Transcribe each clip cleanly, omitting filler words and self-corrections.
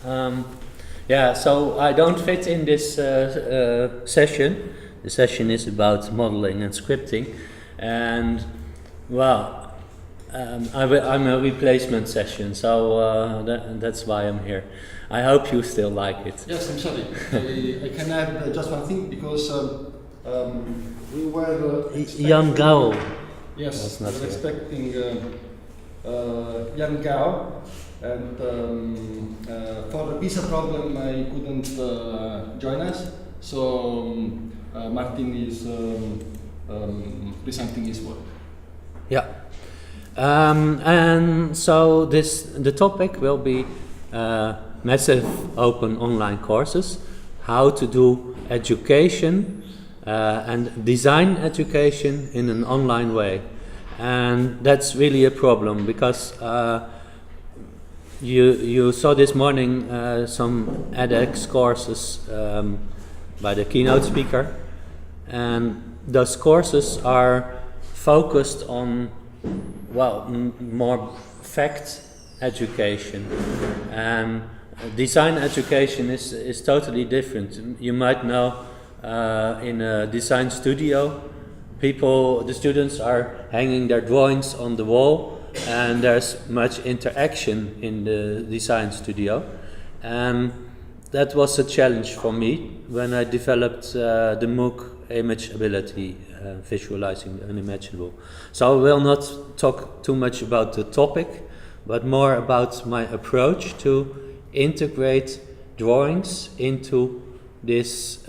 Yeah, so I don't fit in this session. The session is about modeling and scripting, and well, I'm a replacement session, so that's why I'm here. I hope you still like it. Yes, I'm sorry. I can add just one thing because we were Jan Gauw. Yes, we were expecting Jan Gauw, and for the visa problem I couldn't join us, so Martin is presenting his work. Yeah, and so the topic will be massive open online courses, how to do education and design education in an online way. And that's really a problem because you saw this morning some edX courses by the keynote speaker, and those courses are focused on, well, more fact education, and design education is totally different. You might know in a design studio, the students are hanging their drawings on the wall, and there's much interaction in the design studio, and that was a challenge for me when I developed the MOOC image ability, visualizing the unimaginable. So I will not talk too much about the topic, but more about my approach to integrate drawings into this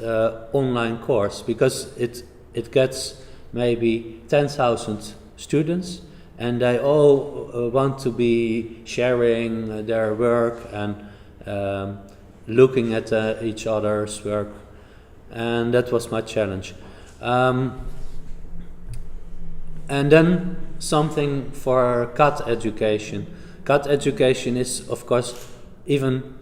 online course, because it gets maybe 10,000 students, and they all want to be sharing their work and looking at each other's work, and that was my challenge. And then something for CAD education. CAD education is, of course, even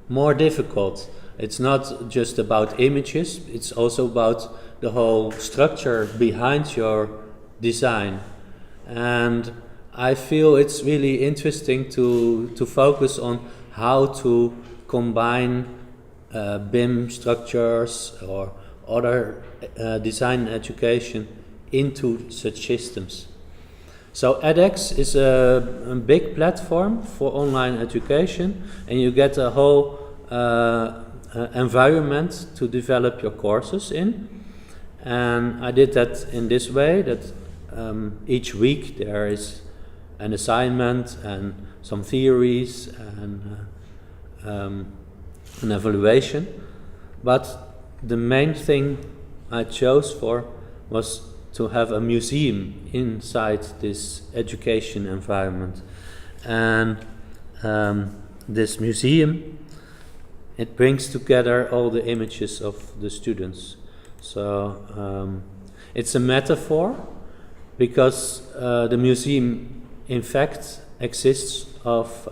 more difficult. It's not just about images, it's also about the whole structure behind your design. And I feel it's really interesting to focus on how to combine BIM structures or other design education into such systems. So edX is a big platform for online education, and you get a whole environment to develop your courses in. And I did that in this way, that each week there is an assignment and some theories and an evaluation. But the main thing I chose for was to have a museum inside this education environment. And this museum, it brings together all the images of the students. So it's a metaphor, because the museum in fact exists of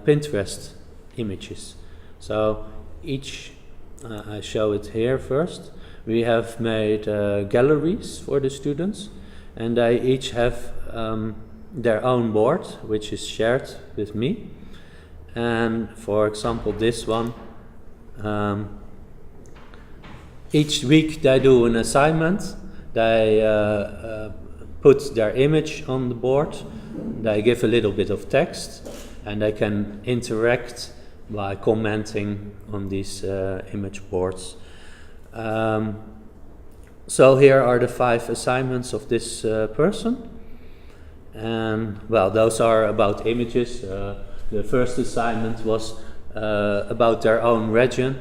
Pinterest images. So each, I show it here first, we have made galleries for the students, and they each have their own board, which is shared with me. And for example, this one, each week they do an assignment, they put their image on the board, they give a little bit of text, and they can interact by commenting on these image boards. So here are the 5 assignments of this person, and well, those are about images. The first assignment was about their own region.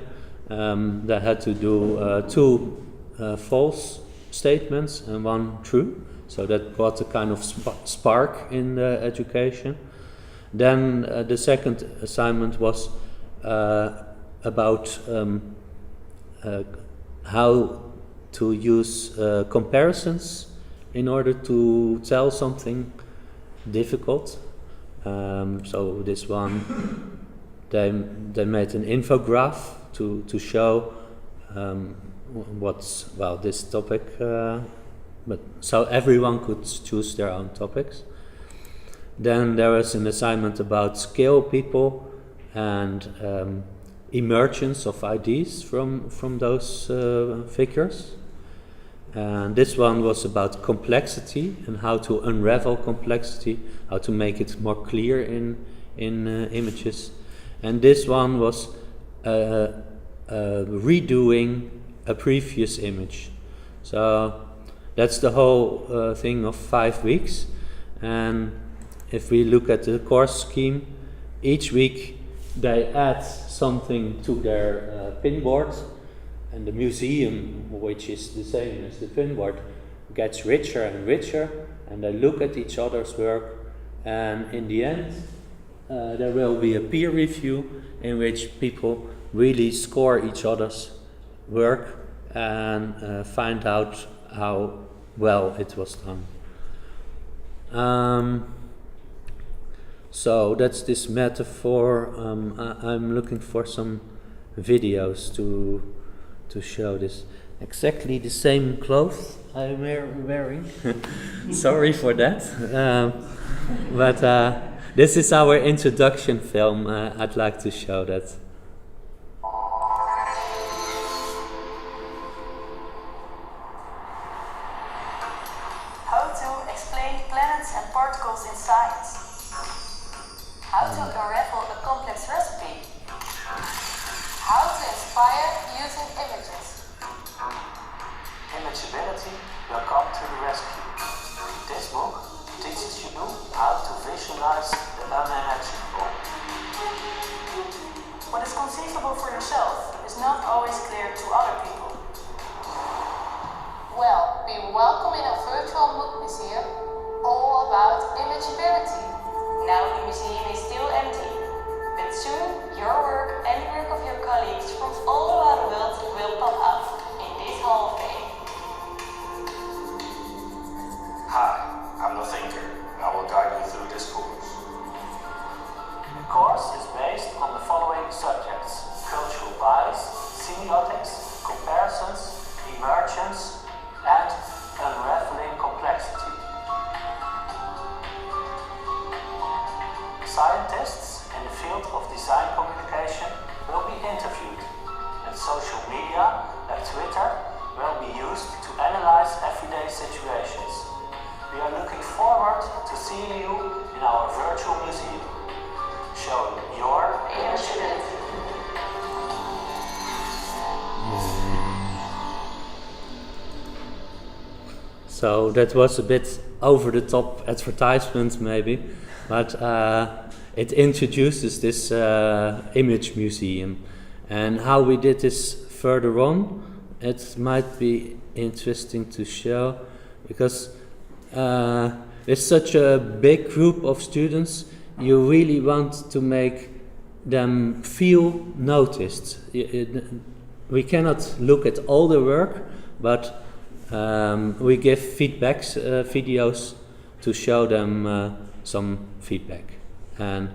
They had to do 2 false statements and 1 true, so that brought a kind of spark in the education. Then the second assignment was about how to use comparisons in order to tell something difficult. So this one, they made an infograph to show what's, well, this topic, but so everyone could choose their own topics. Then there was an assignment about scale people, and emergence of ideas from those figures. And this one was about complexity and how to unravel complexity, how to make it more clear in images. And this one was redoing a previous image. So that's the whole thing of 5 weeks. And if we look at the course scheme, each week they add something to their pinboard, and the museum, which is the same as the pinboard, gets richer and richer, and they look at each other's work, and in the end there will be a peer review in which people really score each other's work and find out how well it was done. So that's this metaphor. I'm looking for some videos to show this. Exactly the same clothes I'm wearing. Sorry for that. But this is our introduction film. I'd like to show that. How to explain planets and particles in science. How to unravel a complex recipe. How to inspire using images. Imageability will come to the rescue. This book teaches you how to visualize the unimaginable. What is conceivable for yourself is not always clear to other people. Well, be welcome in our virtual book museum, all about imageability. Now the museum is still empty, but soon your work and the work of your colleagues from all around the world will pop up in this Hall of Fame. Hi, I'm the thinker, and I will guide you through this course. The course is based on the following subjects: cultural bias, semiotics, comparisons, emergence, and unraveling complexity. Scientists in the field of design communication will be interviewed, and social media, like Twitter, will be used to analyze everyday situations. We are looking forward to seeing you in our virtual museum, showing your imageability. So that was a bit over the top advertisement maybe, but it introduces this image museum. And how we did this further on, it might be interesting to show, because it's such a big group of students, you really want to make them feel noticed. We cannot look at all the work, but we give feedbacks, videos to show them some feedback. And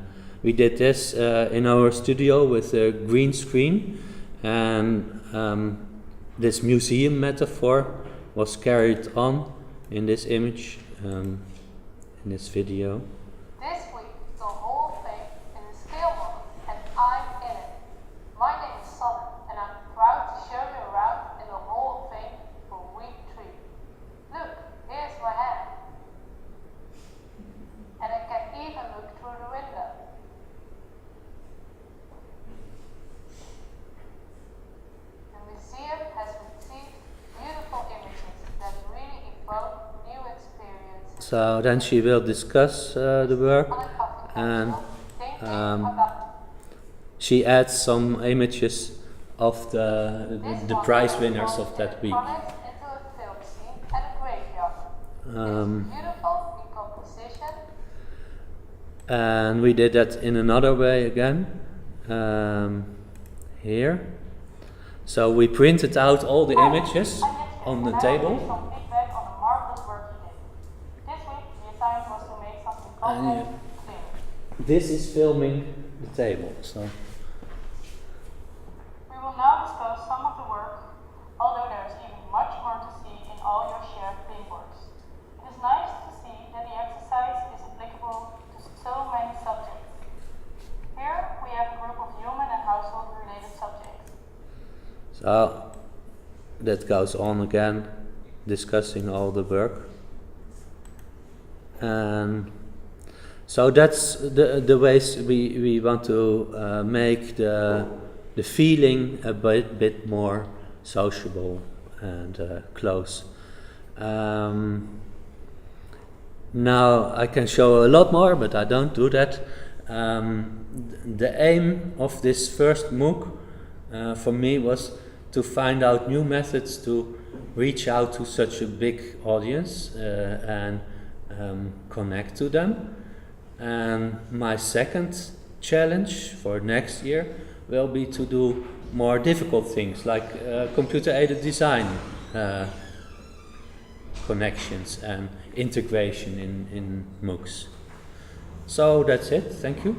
we did this in our studio with a green screen, and this museum metaphor was carried on in this image, in this video. This week, the Hall of Fame is a scale model, and I'm in it. My name is Sanne, and I'm proud to show you around in the Hall of Fame for week 3. Look, here's my hand. And I can even look through the window. The museum has received beautiful images that really evoke new experiences. So then she will discuss the work, and she adds some images of the prize winners of that week. Beautiful in composition. And we did that in another way again, here. So we printed out all the images on the table. Some feedback on the marvelous work you did. This week, the assignment was to make something complex clear. This is filming the table. So We will now discuss some of the work, although there is even much more to see in all your shared pinboards. It is nice to see that the exercise is applicable to so many subjects. Here we have a group That goes on again, discussing all the work. And so that's the ways we want to make the feeling a bit more sociable and close. Now I can show a lot more, but I don't do that. The aim of this first MOOC for me was to find out new methods to reach out to such a big audience and connect to them. And my second challenge for next year will be to do more difficult things like computer-aided design connections and integration in MOOCs. So that's it. Thank you.